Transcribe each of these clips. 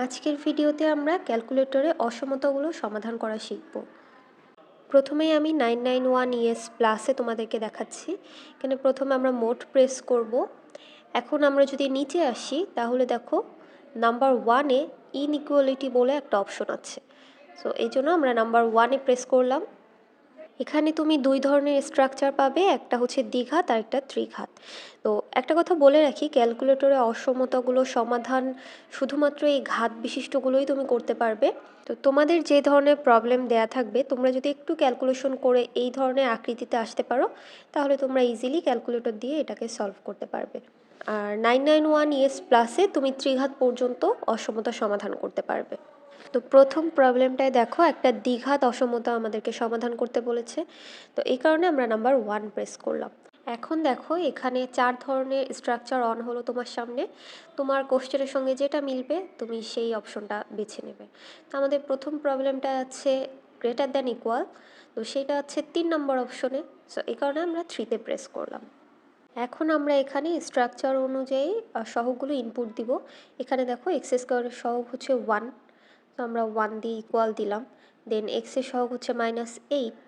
আজকের ভিডিওতে আমরা ক্যালকুলেটরে অসমতাগুলো সমাধান করা শিখব। প্রথমেই আমি 991 প্লাসে তোমাদেরকে দেখাচ্ছি। এখানে প্রথমে আমরা মোড প্রেস করব। এখন আমরা যদি নিচে আসি তাহলে দেখো নাম্বার 1-এ ইনইকুয়ালিটি বলে একটা অপশন আছে। সো এই জন্য আমরা নাম্বার 1-এ প্রেস করলাম। এখানে তুমি দুই ধরনের স্ট্রাকচার পাবে, একটা হচ্ছে দ্বিঘাত আর একটা ত্রিঘাত। তো একটা কথা বলে রাখি, ক্যালকুলেটরে অসমতাগুলো সমাধান শুধুমাত্র এই ঘাত বিশিষ্টগুলোই তুমি করতে পারবে। তো তোমাদের যে ধরনের প্রবলেম দেয়া থাকবে, তোমরা যদি একটু ক্যালকুলেশন করে এই ধরনের আকৃতিতে আসতে পারো তাহলে তোমরা ইজিলি ক্যালকুলেটর দিয়ে এটাকে সলভ করতে পারবে। আর 991 প্লাসে তুমি ত্রিঘাত পর্যন্ত অসমতা সমাধান করতে পারবে। তো প্রথম প্রবলেমটায় দেখো একটা দ্বিঘাত অসমতা আমাদেরকে সমাধান করতে বলেছে। তো এই কারণে আমরা নাম্বার 1 প্রেস করলাম। এখন দেখো এখানে 4 ধরনের স্ট্রাকচার অন হলো তোমার সামনে। তোমার কোশ্চেনের সঙ্গে যেটা মিলবে তুমি সেই অপশনটা বেছে নেবে। তো আমাদের প্রথম প্রবলেমটা আছে গ্রেটার দ্যান ইকুয়াল। তো সেটা আছে 3 নম্বর অপশনে। সো এই কারণে আমরা 3-তে প্রেস করলাম। এখন আমরা এখানে স্ট্রাকচার অনুযায়ী সহগগুলো ইনপুট দিব। এখানে দেখো এক্স স্কোয়ারের সহগ হচ্ছে 1। তো আমরা 1 দিয়ে ইকুয়াল দিলাম। দেন এক্সের সহগ হচ্ছে -8,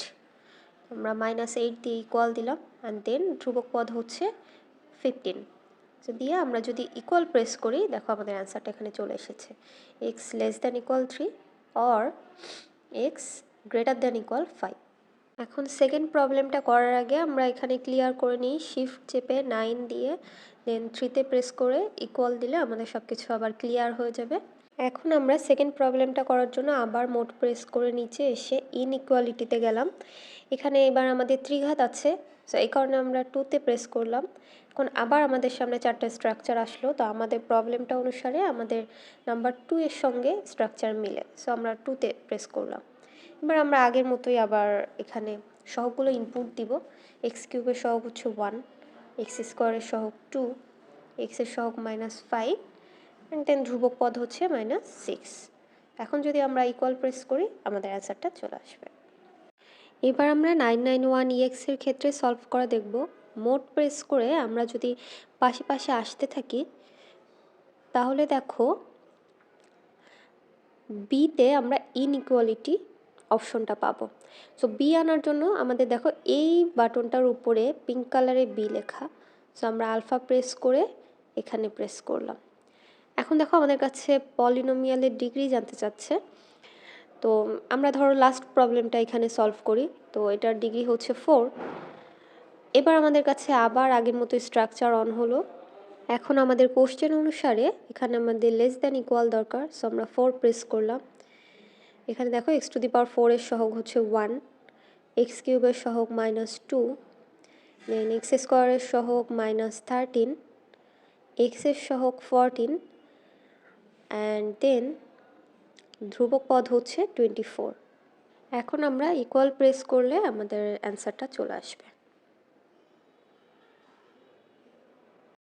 আমরা -8 দিয়ে ইকুয়াল দিলাম। অ্যান্ড দেন ধ্রুবক পদ হচ্ছে 15। তো দিয়ে আমরা যদি ইকুয়াল প্রেস করি দেখো আমাদের অ্যান্সারটা এখানে চলে এসেছে, x less than equal 3 or x greater than equal 5। এখন সেকেন্ড প্রবলেমটা করার আগে আমরা এখানে ক্লিয়ার করে নিই, শিফট চেপে 9 দিয়ে দেন 3-তে প্রেস করে ইকুয়াল দিলে আমাদের সব কিছু আবার ক্লিয়ার হয়ে যাবে। এখন আমরা সেকেন্ড প্রবলেমটা করার জন্য আবার মোড প্রেস করে নিচে এসে ইনইকুয়ালিটিতে গেলাম। এখানে এবার আমাদের ত্রিঘাত আছে, সো এই কারণে আমরা 2-তে প্রেস করলাম। এখন আবার আমাদের সামনে 4টা স্ট্রাকচার আসলো। তো আমাদের প্রবলেমটা অনুসারে আমাদের নাম্বার 2 এর সঙ্গে স্ট্রাকচার মিলে, সো আমরা 2-তে প্রেস করলাম। এবার আমরা আগের মতোই আবার এখানে সহগগুলো ইনপুট দিব। এক্স কিউবের সহগ হচ্ছে 1, এক্স স্কোয়ারের সহগ 2, এক্সের সহগ -5 অ্যান্ড দেন ধ্রুবক পদ হচ্ছে -6। এখন যদি আমরা ইকুয়াল প্রেস করি আমাদের অ্যান্সারটা চলে আসবে। এবার আমরা 991 ক্ষেত্রে সলভ করা দেখব। মোড প্রেস করে আমরা যদি পাশে পাশে আসতে থাকি তাহলে দেখো বিতে আমরা ইনইকুয়ালিটি অপশনটা পাবো। সো বি আনার জন্য আমাদের দেখো এই বাটনটার উপরে পিঙ্ক কালারে বি লেখা। সো আমরা আলফা প্রেস করে এখানে প্রেস করলাম। এখন দেখো আমাদের কাছে পলিনোমিয়ালের ডিগ্রি জানতে চাচ্ছে। তো আমরা ধরো লাস্ট প্রবলেমটা এখানে সলভ করি। তো এটার ডিগ্রি হচ্ছে 4। এবার আমাদের কাছে আবার আগের মতো স্ট্রাকচার অন হলো। এখন আমাদের কোশ্চেন অনুসারে এখানে আমাদের লেস দ্যান ইকুয়াল দরকার। সো আমরা 4 প্রেস করলাম। এখানে দেখো x⁴ এর সহগ হচ্ছে 1, এক্স কিউবের সহগ -2, দেন এক্স স্কোয়ারের সহগ -13, এক্সের সহগ 14 অ্যান্ড দেন ধ্রুবক পদ হচ্ছে 24। এখন আমরা ইকুয়াল প্রেস করলে আমাদের অ্যান্সারটা চলে আসবে।